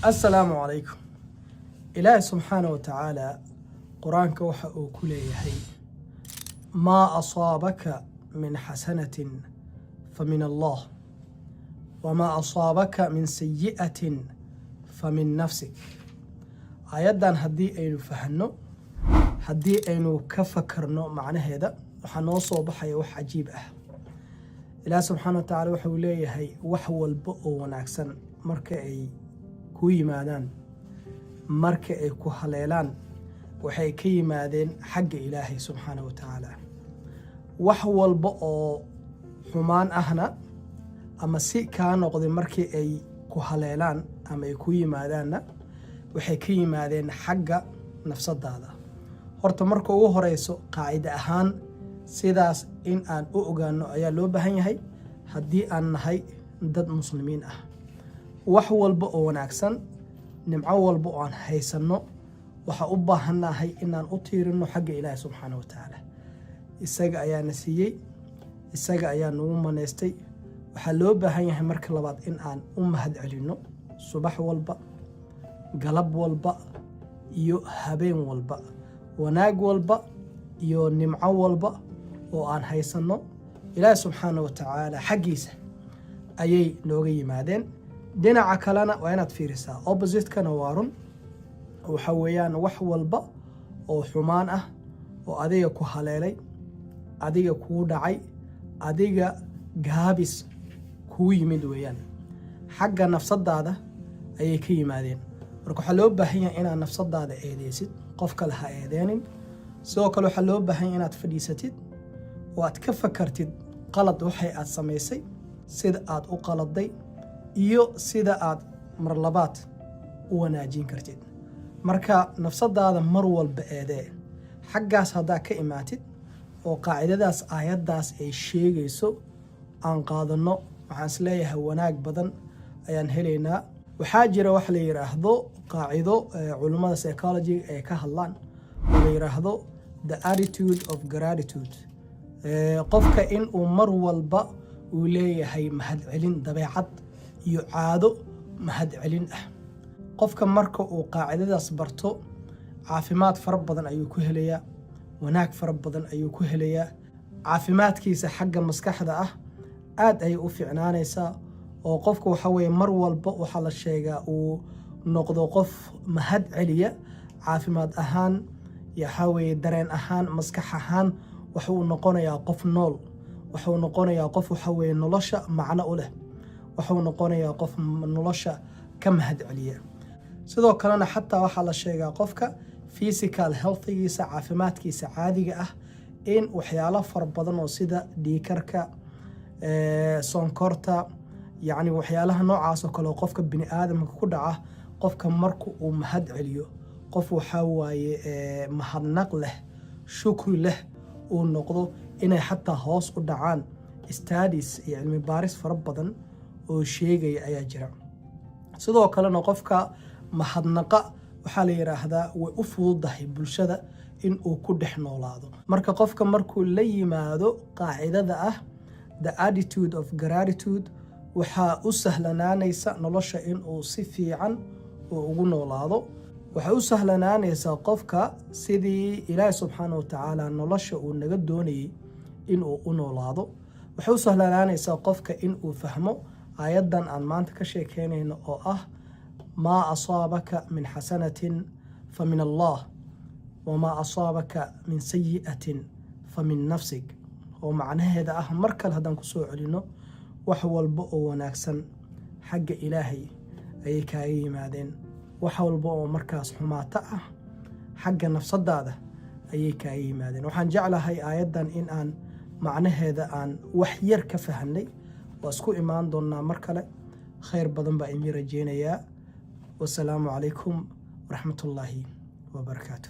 السلام عليكم. إلهي سبحانه وتعالى قرآن كوحة كل يحي ما أصابك من حسنة فمن الله وما أصابك من سيئة فمن نفسك. آيادان هدي أينو فهنو هدي أينو كفكرنو معنى هذا وحنوصو بحي وح عجيب إلهي سبحانه وتعالى وحو ليهي وحو البؤ ونعكسن مركا أي ku yimaadaan marka ay ku haleelaan waxay ka yimaadeen xagga Ilaahay subxaanahu wa ta'ala wax walba oo xumaan ahna ama si ka noqday markii ay ku haleelaan ama ay ku yimaadaanna waxay ka yimaadeen xagga nafsadaada horta marka ugu horeyso qaacida ahaan sidaas in aan u ogaano ayaa loo baahan yahay haddii aan nahay dad muslimiin ah wax walba oo wanaagsan nimco walba oo aan haysano waxa u baahanahay inaan u tiirino xagga Ilaahay subxaanahu wa ta'ala isaga ayaa na siiyay isaga ayaa nagu maneystay waxa loo baahan yahay marka labaad in aan u mahad celino subax walba galab walba iyo habeen walba wanaag walba iyo nimco walba oo aan haysano Ilaahay subxaanahu wa ta'ala xaqiisa ayay nooga yimaadeen dhinaca kalena waa inaad fiirisaa opposite-kana waa run waxa weeyaan wax walba oo xumaan ah oo adiga ku haleelay adiga kuu dhacay adiga gaabis kuu yimid weeyaan xagga nafsadaada ayay ka yimaadeen marka waxaa loo baahan yahay inaad nafsadaada eedeysid qof kale ha eedeenin sidoo kale waxaa loo baahan yahay inaad fadhiisatid oo aad ka fakartid qalad waxay aad samaysay sida aad u qaladay iyo sida aad mar labaad u wanaajin kartid marka nafsadaada mar walba eedee xaggaas haddaa ka imaatid oo qaacidadaas aayaddaas ay sheegayso aan qaadano waxaan isleeyahay wanaag badan ayaan helaynaa waxaa jira wax la yiraahdo qaacido culimada psychology ay ka hadlaan oo la yiraahdo the attitude of gratitude qofka in uu mar walba uu leeyahay mahad celin dabeecad iyo caado mahad celin ah qofka marka uu qaacidadaas barto caafimaad fara badan ayuu ku helayaa wanaag fara badan ayuu ku helayaa caafimaadkiisa xagga maskaxda ah aad ay u fiicnaanaysaa oo qofka waxa weeye mar walba waxa la sheegaa uu noqdo qof mahad celiya caafimaad ahaan waxa weeye dareen ahaan maskax ahaan waxa uu noqonayaa qof nool waxa uu noqonayaa qof waxa weeye nolosha macno u leh wuxuu noqonayaa qof nolosha ka mahad celiya sidoo kalena xataa waxa la sheegaa qofka physical healthigiisa caafimaadkiisa caadiga ah in waxyaalo far badan oo sida dhiikarka sonkorta yacni waxyaalaha noocaas oo kale oo qofka bini aadamka ku dhaca qofka marka uu mahad celiyo qof waxa waaye mahadnaq leh shukri leh uu noqdo inay xataa hoos u dhacaan studies iyo cilmi baaris fara badan oo sheegaya ayaa jira sidoo kalena qofka mahadnaqa waxaa la yiraahdaa way u fududahay bulshada in uu ku dhex noolaado marka qofka markuu la yimaado qaacidada ah the attitude of gratitude waxaa u sahlanaanaysa nolosha in uu si fiican ugu noolaado waxaa u sahlanaanaysa qofka sidii Ilaahay subxaanahu wa ta'ala nolosha uu naga doonayay in uu u noolaado waxaa u sahlanaanaysa qofka in uu fahmo آيادان أن مانت كشيكينين أو ما أصابك من حسنة فمن الله وما أصابك من سيئة فمن نفسك ومعنى هذا مركل هذا كسوع لنا وحول بؤ وناكسن حق إلهي أي كاي مادين وحول بؤ مركز حماته حق نفس هذا أي كاي مادين وحنجعلها هي آيادان إن أن معنى هذا أن وحير كفهني واسكو إيمان دوننا مركلة خير بدن بأمير الجينية والسلام عليكم ورحمة الله وبركاته.